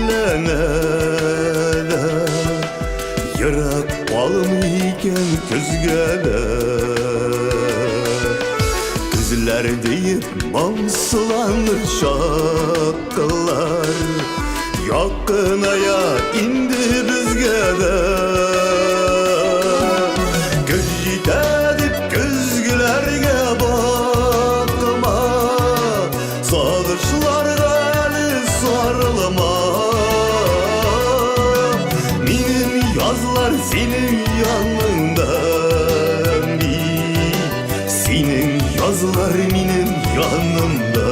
ellenede Yırak balmıyken közgele Güzler deyip mansılanır şakkalar Yakınaya indi bizge de Göz yitedip gözgülerge bakma Sağışlarda eli sarılma Minin yazlar senin yanında Senin yazlar minin yanımda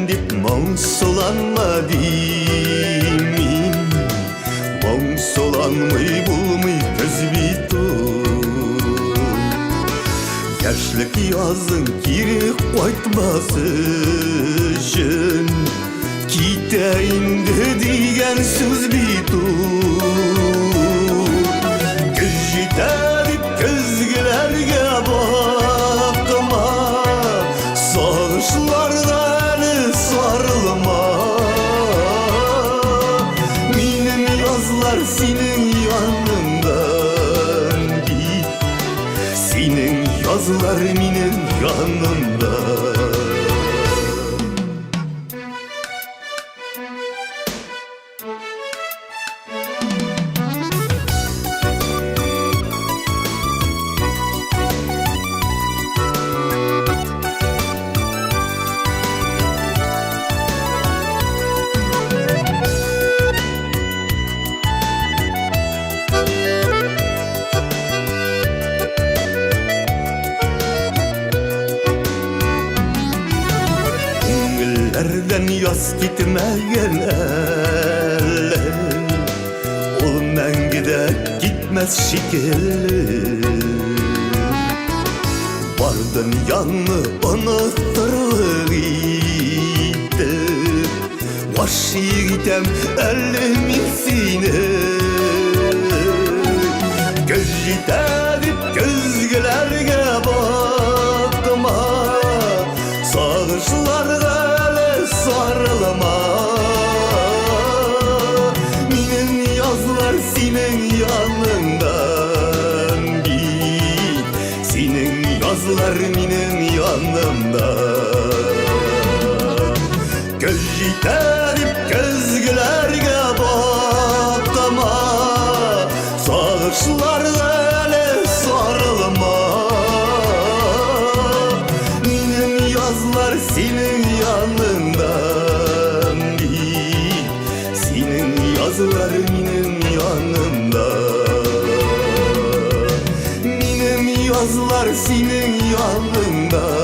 Dip mağsulanma dimin Mağsulanmayı bulmayı göz bitun Yaşlık yazın geri koytmasın Kite indi diyen söz bitun Göz yitedip gözgülerge bakma Sağışlarda sarılma Minin yazlar senin yanından git Senin yazlar minin yanında Nereden yaz gitmeyen eller Ol men gider gitmez şekilli Vardın yanlı anahtarlığı gitti Baş yiğitem ellemisine Göz yitedip gözgülerge bakma Sağışlarda sarılma Minin yazlar senin yanından git Senin yazlar minin yanımda Göz yitedip gözgülerge bakma Sağışlarda ele sarılma Minin yazlar senin yanından git Senin yazlar minin yanımda Minin yazlar senin yanında